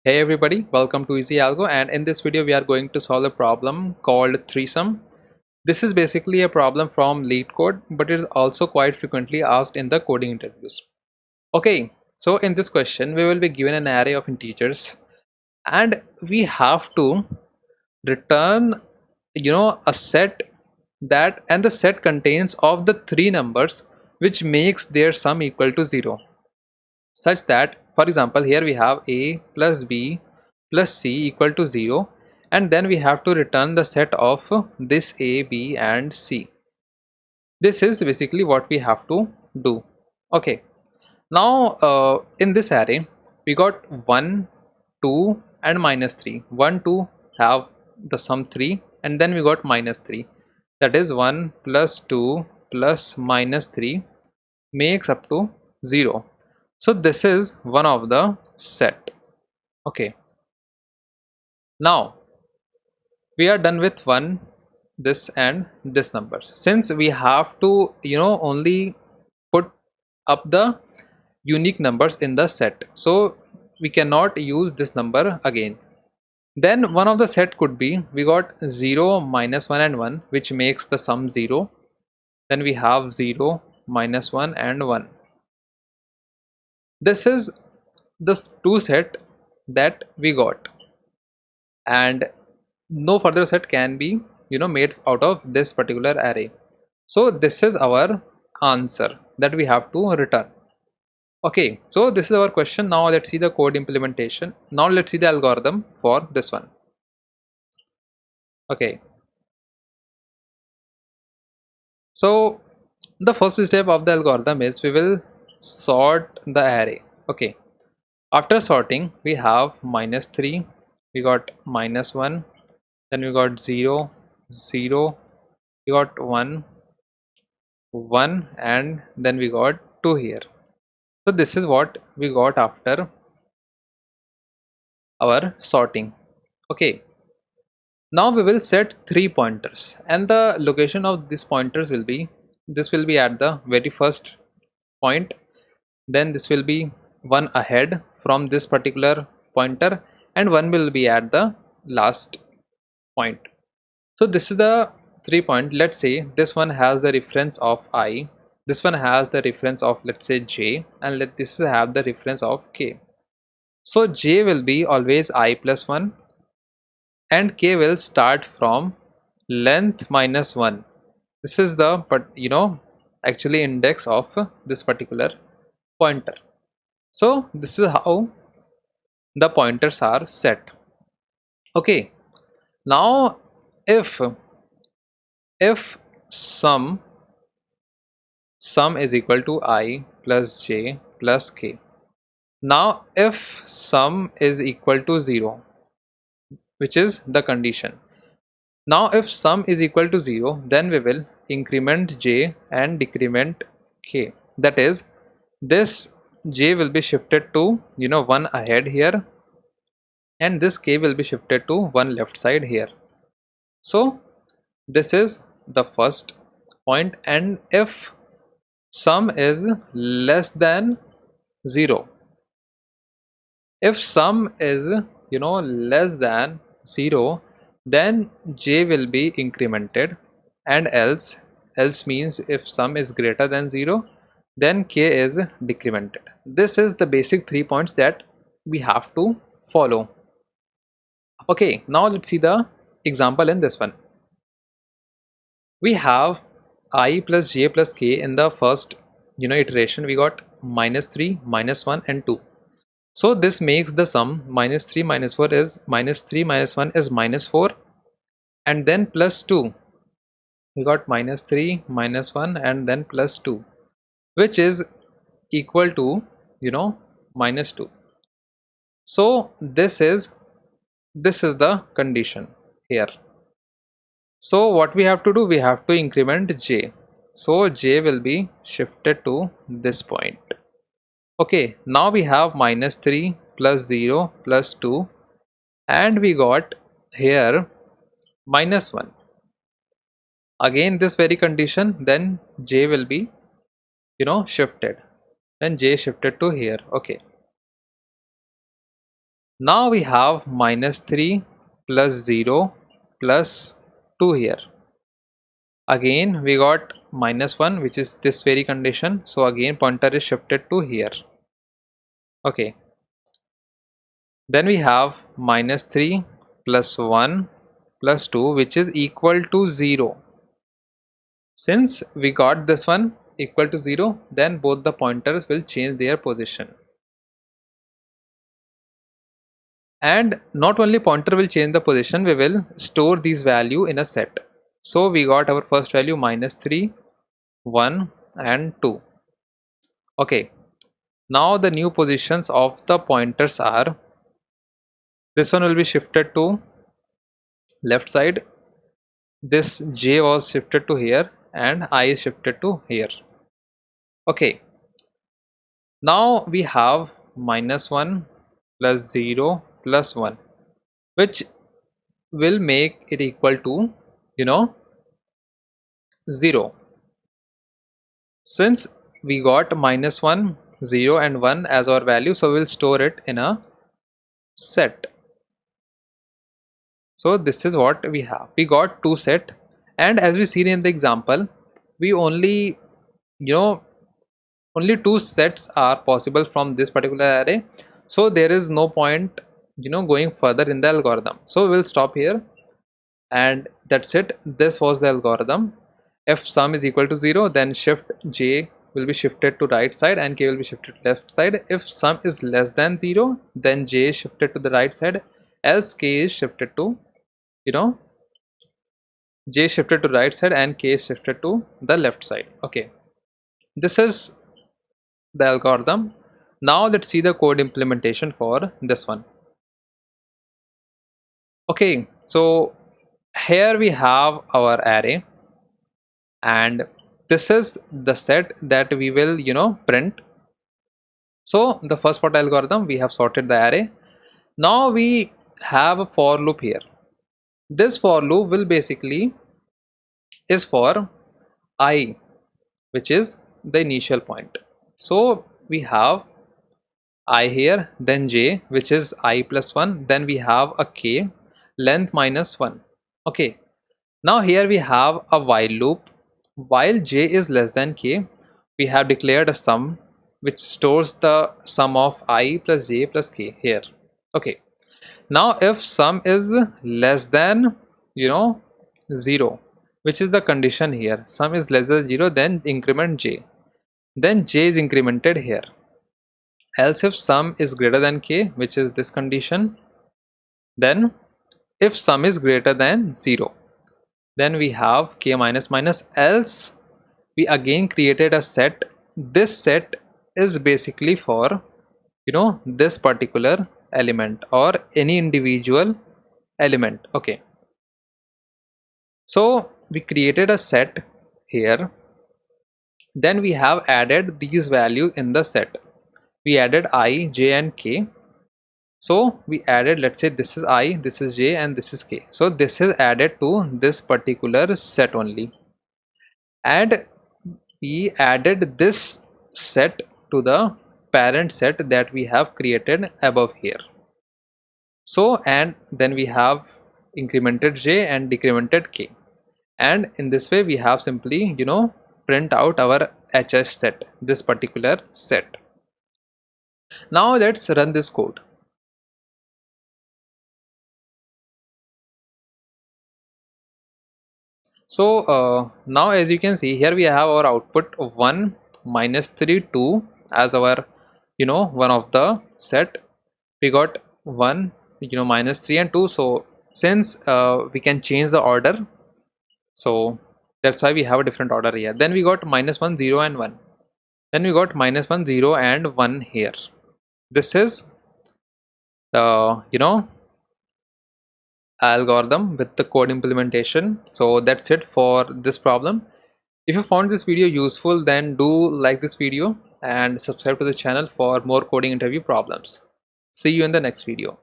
Hey everybody, welcome to Easy Algo, and in this video we are going to solve a problem called threesome. This is basically a problem from LeetCode, but it is also quite frequently asked in the coding interviews. Okay, so in this question we will be given an array of integers and we have to return a set that, and the set contains of the three numbers which makes their sum equal to 0, such that, for example, here we have a plus b plus c equal to 0, and then we have to return the set of this a, b and c. This is basically what we have to do. Okay, now in this array we got 1, 2 and minus 3. 1, 2 have the sum 3, and then we got minus 3, that is 1 plus 2 plus minus 3 makes up to 0. So this is one of the set. Okay, now we are done with one, this and this numbers. Since we have to only put up the unique numbers in the set, so we cannot use this number again. Then one of the set could be, we got 0, minus 1 and 1, which makes the sum 0. Then we have 0, minus 1 and 1. This is the two set that we got, and no further set can be made out of this particular array. So this is our answer that we have to return. Okay, so this is our question. Now let's see the code implementation. Now let's see the algorithm for this one. Okay, so the first step of the algorithm is we will sort the array. Okay, after sorting we have minus 3, we got minus 1, then we got 0, 0, we got 1, 1, and then we got 2 here. So this is what we got after our sorting. Okay, now we will set 3 pointers, and the location of these pointers will be, this will be at the very first point, then this will be one ahead from this particular pointer, and one will be at the last point. So this is the 3 point. Let's say this one has the reference of I, this one has the reference of, let's say, j, and let this have the reference of k. So j will be always I plus 1, and k will start from length minus 1. This is the actually index of this particular pointer. So this is how the pointers are set. Okay, now if sum is equal to I plus j plus k. Now if sum is equal to 0, which is the condition. Now if sum is equal to 0, then we will increment j and decrement k. That is, this j will be shifted to one ahead here, and this k will be shifted to one left side here. So this is the first point, and if sum is less than 0, if sum is less than 0, then j will be incremented, and else means if sum is greater than 0, then k is decremented. This is the basic 3 points that we have to follow. Okay, now let's see the example in this one. We have I plus j plus k. In the first iteration we got minus 3, minus 1 and 2. So this makes the sum minus 3 minus 4 is minus 3 minus 1 is minus 4, and then plus 2. We got minus 3 minus 1 and then plus 2, which is equal to minus 2. So this is the condition here. So what we have to do, we have to increment j. So j will be shifted to this point. Okay, now we have minus 3 plus 0 plus 2, and we got here minus 1. Again this very condition, then j will be shifted, then j shifted to here. Okay, Now we have minus 3 plus 0 plus 2 here. Again we got minus 1, which is this very condition, so again pointer is shifted to here. Okay, then we have minus 3 plus 1 plus 2, which is equal to 0. Since we got this one equal to 0, then both the pointers will change their position. And not only pointer will change the position, we will store these value in a set. So we got our first value minus 3, 1 and 2. Okay, now the new positions of the pointers are, this one will be shifted to left side, this j was shifted to here, and I is shifted to here. Okay, now we have minus 1 plus 0 plus 1, which will make it equal to 0. Since we got minus 1, 0 and 1 as our value, so we'll store it in a set. So this is what we have. We got two set, and as we seen in the example, we only only two sets are possible from this particular array, so there is no point going further in the algorithm. So we'll stop here, and that's it. This was the algorithm. If sum is equal to 0, then shift j will be shifted to right side and k will be shifted to left side. If sum is less than 0, then j is shifted to the right side, else k is shifted to j shifted to right side and k is shifted to the left side. Okay, this is the algorithm. Now let's see the code implementation for this one. Okay, so here we have our array, and this is the set that we will print. So the first part algorithm, we have sorted the array. Now we have a for loop here. This for loop will basically is for I, which is the initial point. So we have I here, then j, which is I plus 1, then we have a k, length minus 1. Okay, now here we have a while loop. While j is less than k, we have declared a sum which stores the sum of I plus j plus k here. Okay, now if sum is less than 0, which is the condition here, sum is less than 0, then increment j, then j is incremented here. Else if sum is greater than k, which is this condition, then if sum is greater than 0, then we have k minus minus. Else we again created a set. This set is basically for this particular element or any individual element. Okay, so we created a set here, then we have added these values in the set. We added I, j and k. So we added, let's say this is I, this is j and this is k. So this is added to this particular set only, and we added this set to the parent set that we have created above here. So and then we have incremented j and decremented k, and in this way we have simply print out our HS set, this particular set. Now let's run this code. So now as you can see here, we have our output of 1, minus 3, 2 as our one of the set. We got 1, minus 3 and 2. So since we can change the order, so that's why we have a different order here. Then we got minus 1, 0 and 1. Then we got minus 1, 0 and 1 here. This is the algorithm with the code implementation. So that's it for this problem. If you found this video useful, then do like this video and subscribe to the channel for more coding interview problems. See you in the next video.